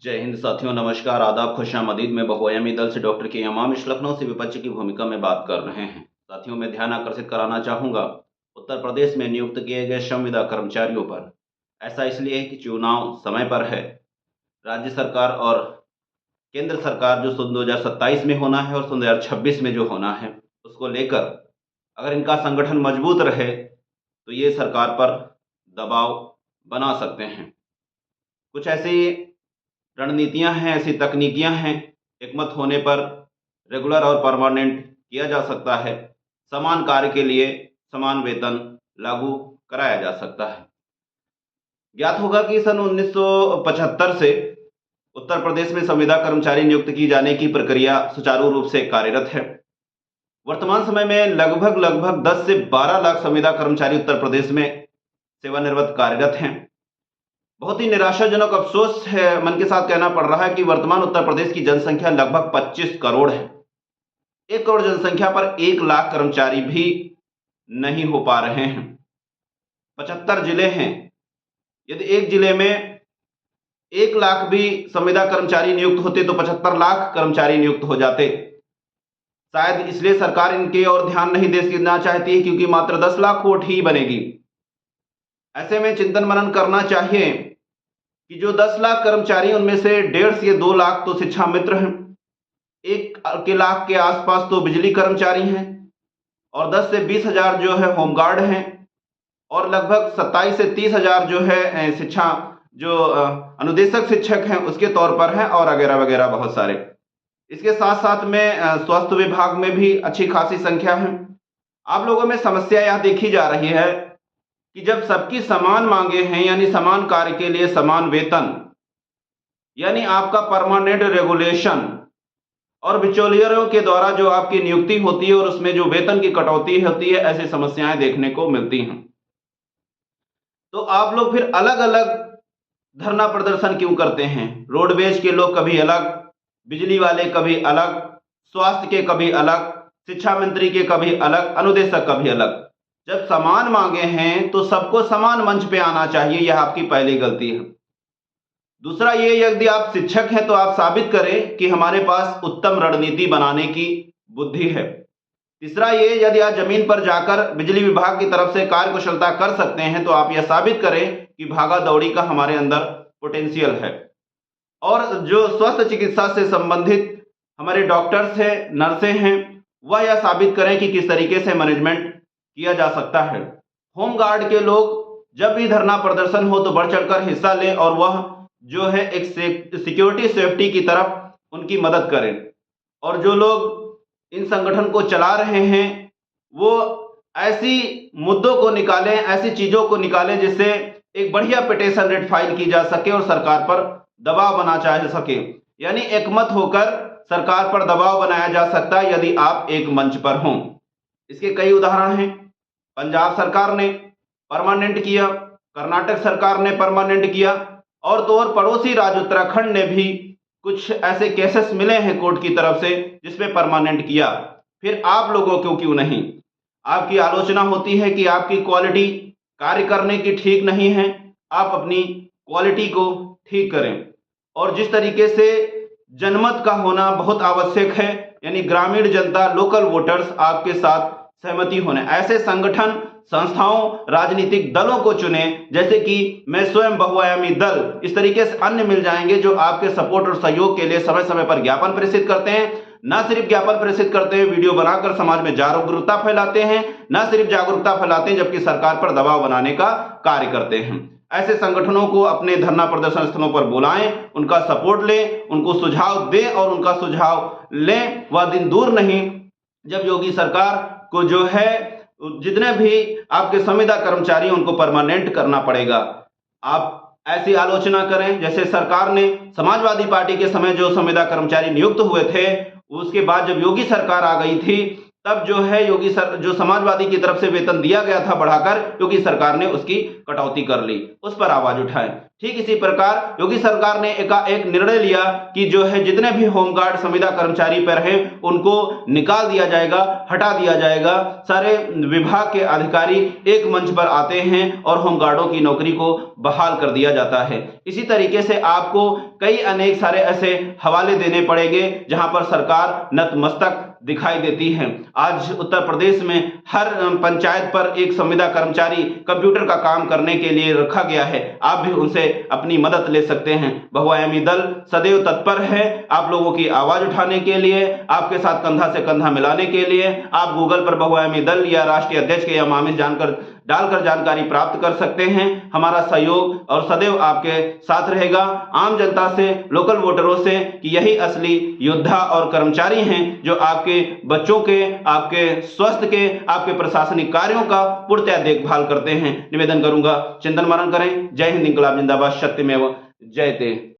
जय हिंद साथियों, नमस्कार, आदाब, खुशामदीद। मैं बहुआयामी दल से डॉक्टर के इमाम इस लखनऊ से विपक्ष की भूमिका में बात कर रहे हैं। साथियों, मैं ध्यान आकर्षित कराना चाहूँगा उत्तर प्रदेश में नियुक्त किए गए संविदा कर्मचारियों पर। ऐसा इसलिए है कि चुनाव समय पर है। राज्य सरकार और केंद्र सरकार जो सन 2027 में होना है और सन 2026 में जो होना है, उसको लेकर अगर इनका संगठन मजबूत रहे तो ये सरकार पर दबाव बना सकते हैं। कुछ ऐसी रणनीतियाँ हैं, ऐसी तकनीकियाँ हैं, एकमत होने पर रेगुलर और परमानेंट किया जा सकता है। समान कार्य के लिए समान वेतन लागू कराया जा सकता है। ज्ञात होगा कि सन 1975 से उत्तर प्रदेश में संविदा कर्मचारी नियुक्त की जाने की प्रक्रिया सुचारू रूप से कार्यरत है। वर्तमान समय में लगभग 10 से 12 लाख संविदा कर्मचारी उत्तर प्रदेश में सेवानिवृत्त कार्यरत हैं। बहुत ही निराशाजनक अफसोस है, मन के साथ कहना पड़ रहा है कि वर्तमान उत्तर प्रदेश की जनसंख्या लगभग 25 करोड़ है। 1 करोड़ जनसंख्या पर 1 लाख कर्मचारी भी नहीं हो पा रहे हैं। 75 जिले हैं। यदि एक जिले में 1 लाख भी संविदा कर्मचारी नियुक्त होते तो 75 लाख कर्मचारी नियुक्त हो जाते। शायद इसलिए सरकार इनके और ध्यान नहीं देना चाहती है क्योंकि मात्र 10 लाख वोट ही बनेगी। ऐसे में चिंतन मनन करना चाहिए कि जो 10 लाख कर्मचारी उनमें से 1.5 से 2 लाख तो शिक्षा मित्र हैं, 1 लाख के आसपास तो बिजली कर्मचारी हैं और 10 से 20 हजार जो है होमगार्ड हैं और लगभग 27 से 30 हजार जो है शिक्षा जो अनुदेशक शिक्षक हैं उसके तौर पर हैं और वगैरह वगैरह बहुत सारे। इसके साथ साथ में स्वास्थ्य विभाग में भी अच्छी खासी संख्या है। आप लोगों में समस्या यह देखी जा रही है कि जब सबकी समान मांगे हैं यानी समान कार्य के लिए समान वेतन, यानी आपका परमानेंट रेगुलेशन और बिचौलियों के द्वारा जो आपकी नियुक्ति होती है और उसमें जो वेतन की कटौती होती है, ऐसी समस्याएं देखने को मिलती हैं। तो आप लोग फिर अलग अलग धरना प्रदर्शन क्यों करते हैं? रोडवेज के लोग कभी अलग, बिजली वाले कभी अलग, स्वास्थ्य के कभी अलग, शिक्षा मंत्री के कभी अलग, अनुदेशक कभी अलग। जब समान मांगे हैं तो सबको समान मंच पे आना चाहिए, यह आपकी पहली गलती है। दूसरा ये, यदि आप शिक्षक हैं तो आप साबित करें कि हमारे पास उत्तम रणनीति बनाने की बुद्धि है। तीसरा ये, यदि आप जमीन पर जाकर बिजली विभाग की तरफ से कार्यकुशलता कर सकते हैं तो आप यह साबित करें कि भागा दौड़ी का हमारे अंदर पोटेंशियल है। और जो स्वास्थ्य चिकित्सा से संबंधित हमारे डॉक्टर्स हैं, नर्सें हैं, वह यह साबित करें कि किस तरीके से मैनेजमेंट किया जा सकता है। होमगार्ड के लोग जब भी धरना प्रदर्शन हो तो बढ़ चढ़कर हिस्सा लें और वह जो है एक सिक्योरिटी सेफ्टी की तरफ उनकी मदद करें। और जो लोग इन संगठन को चला रहे हैं वो ऐसी मुद्दों को निकालें, ऐसी चीजों को निकालें जिससे एक बढ़िया पिटीशन रेट फाइल की जा सके और सरकार पर दबाव बना जा सके। यानी एकमत होकर सरकार पर दबाव बनाया जा सकता है यदि आप एक मंच पर हों। इसके कई उदाहरण हैं। पंजाब सरकार ने परमानेंट किया, कर्नाटक सरकार ने परमानेंट किया और तो और पड़ोसी राज्य उत्तराखंड ने भी कुछ ऐसे केसेस मिले हैं कोर्ट की तरफ से जिसमें परमानेंट किया। फिर आप लोगों को क्यों नहीं? आपकी आलोचना होती है कि आपकी क्वालिटी कार्य करने की ठीक नहीं है, आप अपनी क्वालिटी को ठीक करें। और जिस तरीके से जनमत का होना बहुत आवश्यक है, यानी ग्रामीण जनता, लोकल वोटर्स आपके साथ सहमति होने, ऐसे संगठन, संस्थाओं, राजनीतिक दलों को चुने, जैसे कि मैं स्वयं बहुआयामी दल, इस तरीके से अन्य मिल जाएंगे जो आपके सपोर्ट और सहयोग के लिए समय समय पर ज्ञापन प्रेषित करते हैं। न सिर्फ ज्ञापन प्रेषित करते हैं, वीडियो बनाकर समाज में जागरूकता फैलाते हैं, न सिर्फ जागरूकता फैलाते हैं जबकि सरकार पर दबाव बनाने का कार्य करते हैं। ऐसे संगठनों को अपने धरना प्रदर्शन स्थलों पर बुलाएं, उनका सपोर्ट लें, उनको सुझाव दें और उनका सुझाव लें। वह दिन दूर नहीं जब योगी सरकार को जो है जितने भी आपके संविदा कर्मचारी उनको परमानेंट करना पड़ेगा। आप ऐसी आलोचना करें जैसे सरकार ने समाजवादी पार्टी के समय जो संविदा कर्मचारी नियुक्त हुए थे, उसके बाद जब योगी सरकार आ गई थी तब जो है जो समाजवादी की तरफ से वेतन दिया गया था बढ़ाकर, योगी सरकार ने उसकी कटौती कर ली, उस पर आवाज उठाएं। ठीक इसी प्रकार योगी सरकार ने एक निर्णय लिया कि जो है जितने भी होमगार्ड संविदा कर्मचारी पर हैं उनको निकाल दिया जाएगा, हटा दिया जाएगा। सारे विभाग के अधिकारी एक मंच पर आते हैं और होमगार्डों की नौकरी को बहाल कर दिया जाता है। इसी तरीके से आपको कई अनेक सारे ऐसे हवाले देने पड़ेंगे जहां पर सरकार नतमस्तक दिखाई देती है। आज उत्तर प्रदेश में हर पंचायत पर एक संविदा कर्मचारी कंप्यूटर का काम करने के लिए रखा गया है। आप भी उनसे अपनी मदद ले सकते हैं। बहुआयामी दल सदैव तत्पर है आप लोगों की आवाज उठाने के लिए, आपके साथ कंधा से कंधा मिलाने के लिए। आप गूगल पर बहुआयामी दल या राष्ट्रीय अध्यक्ष के अमामिश डालकर जानकारी प्राप्त कर सकते हैं। हमारा सहयोग और सदैव आपके साथ रहेगा। आम जनता से, लोकल वोटरों से कि यही असली योद्धा और कर्मचारी हैं जो आपके बच्चों के, आपके स्वास्थ्य के, आपके प्रशासनिक कार्यों का पूर्णतः देखभाल करते हैं। निवेदन करूंगा, चिंतन मनन करें। जय हिंद, इंकलाब जिंदाबाद, सत्यमेव जयते।